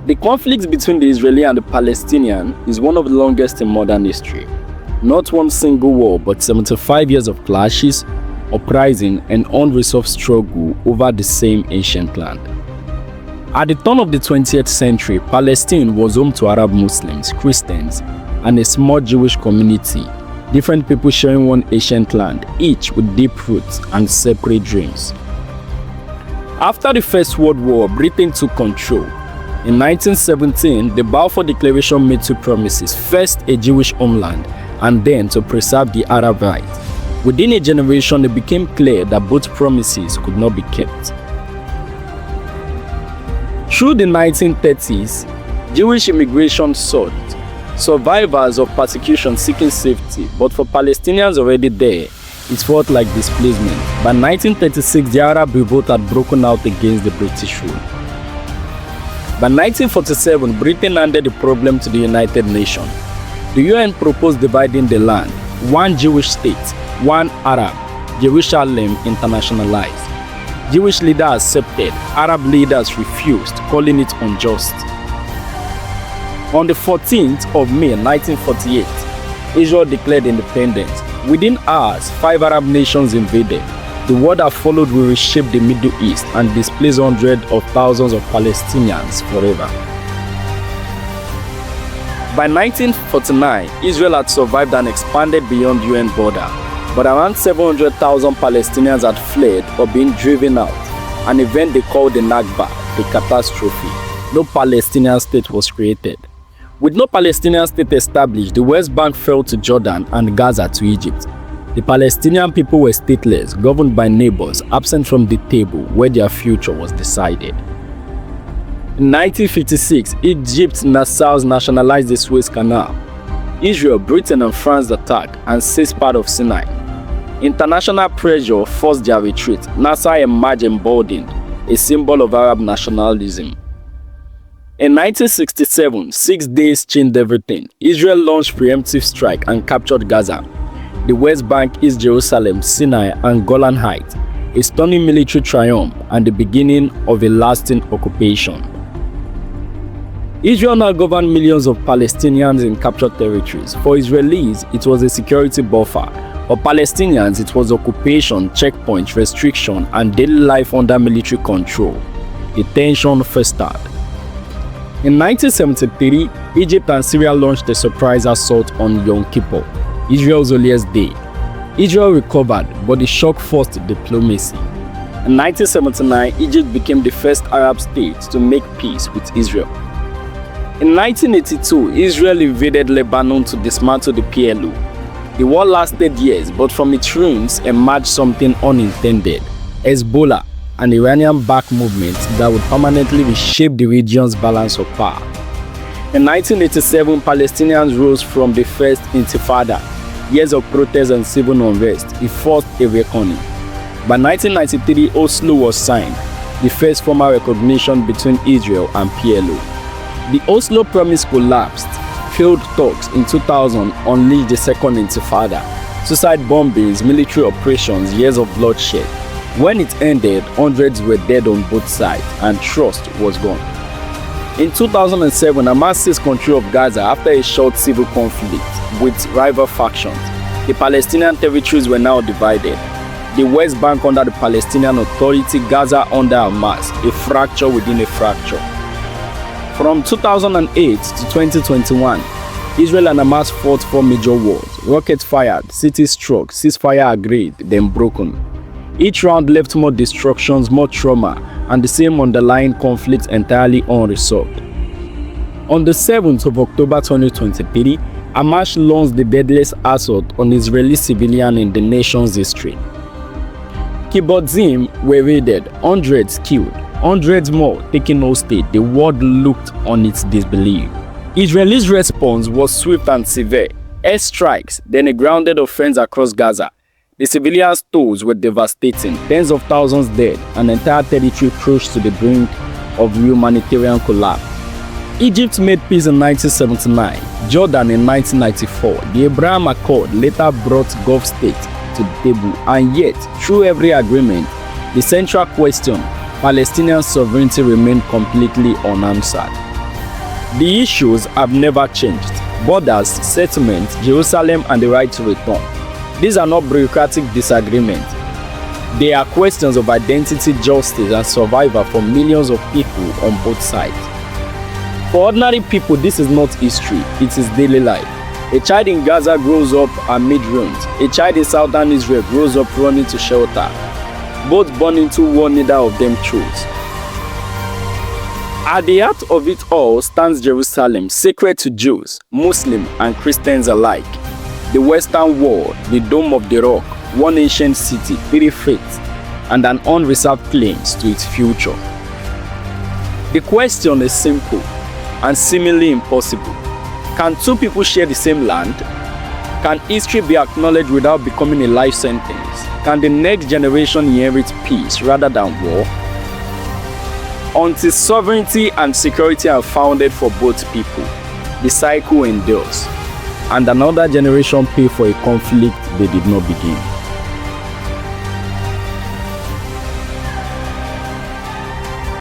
The conflict between the Israeli and the Palestinian is one of the longest in modern history. Not one single war, but 75 years of clashes, uprising, and unresolved struggle over the same ancient land. At the turn of the 20th century, Palestine was home to Arab Muslims, Christians, and a small Jewish community, different people sharing one ancient land, each with deep roots and separate dreams. After the First World War, Britain took control. In 1917, the Balfour Declaration made two promises: first, a Jewish homeland, and then to preserve the Arab right. Within a generation, it became clear that both promises could not be kept. Through the 1930s, Jewish immigration soared, survivors of persecution seeking safety, but for Palestinians already there, it felt like displacement. By 1936, the Arab revolt had broken out against the British rule. By 1947, Britain handed the problem to the United Nations. The UN proposed dividing the land, one Jewish state, one Arab, Jerusalem internationalized. Jewish leaders accepted, Arab leaders refused, calling it unjust. On the 14th of May 1948, Israel declared independence. Within hours, 5 Arab nations invaded. The war that followed will reshape the Middle East and displace hundreds of thousands of Palestinians forever. By 1949, Israel had survived and expanded beyond UN border, but around 700,000 Palestinians had fled or been driven out, an event they called the Nakba, the catastrophe. No Palestinian state was created. With no Palestinian state established, the West Bank fell to Jordan and Gaza to Egypt. The Palestinian people were stateless, governed by neighbors, absent from the table where their future was decided. In 1956, Egypt nationalized the Suez Canal. Israel, Britain, and France attacked and seized part of Sinai. International pressure forced their retreat. Nasser emerged emboldened, a symbol of Arab nationalism. In 1967, 6 days changed everything. Israel launched preemptive strike and captured Gaza, the West Bank, East Jerusalem, Sinai, and Golan Heights, a stunning military triumph and the beginning of a lasting occupation. Israel now governed millions of Palestinians in captured territories. For Israelis, it was a security buffer. For Palestinians, it was occupation, checkpoints, restriction, and daily life under military control. The tension festered. In 1973, Egypt and Syria launched a surprise assault on Yom Kippur, Israel's earliest day. Israel recovered, but the shock forced diplomacy. In 1979, Egypt became the first Arab state to make peace with Israel. In 1982, Israel invaded Lebanon to dismantle the PLO. The war lasted years, but from its ruins emerged something unintended: Hezbollah, an Iranian-backed movement that would permanently reshape the region's balance of power. In 1987, Palestinians rose from the first Intifada, years of protest and civil unrest. It forced a reckoning. By 1993, Oslo was signed, the first formal recognition between Israel and PLO. The Oslo Promise collapsed. Failed talks in 2000 unleashed the second Intifada. Suicide bombings, military operations, years of bloodshed. When it ended, hundreds were dead on both sides, and trust was gone. In 2007, Hamas seized control of Gaza after a short civil conflict with rival factions. The Palestinian territories were now divided. The West Bank under the Palestinian Authority, Gaza under Hamas, a fracture within a fracture. From 2008 to 2021, Israel and Hamas fought 4 major wars. Rockets fired, cities struck, ceasefire agreed, then broken. Each round left more destructions, more trauma, and the same underlying conflict entirely unresolved. On the 7th of October 2023, Hamas launched the deadliest assault on Israeli civilians in the nation's history. Kibbutzim were raided, hundreds killed, hundreds more taken hostage. The world looked on its disbelief. Israel's response was swift and severe. Airstrikes, then a grounded offense across Gaza. The civilians' tolls were devastating, tens of thousands dead, and entire territory crushed to the brink of humanitarian collapse. Egypt made peace in 1979, Jordan in 1994. The Abraham Accord later brought Gulf states to the table, and yet, through every agreement, the central question, Palestinian sovereignty, remained completely unanswered. The issues have never changed: borders, settlement, Jerusalem, and the right to return. These are not bureaucratic disagreements. They are questions of identity, justice, and survival for millions of people on both sides. For ordinary people, this is not history, it is daily life. A child in Gaza grows up amid ruins. A child in southern Israel grows up running to shelter. Both born into war, neither of them chose. At the heart of it all stands Jerusalem, sacred to Jews, Muslims, and Christians alike. The Western Wall, the Dome of the Rock, one ancient city, 3 faiths, and an unreserved claims to its future. The question is simple and seemingly impossible. Can two people share the same land? Can history be acknowledged without becoming a life sentence? Can the next generation inherit peace rather than war? Until sovereignty and security are founded for both people, the cycle endures, and another generation pays for a conflict they did not begin.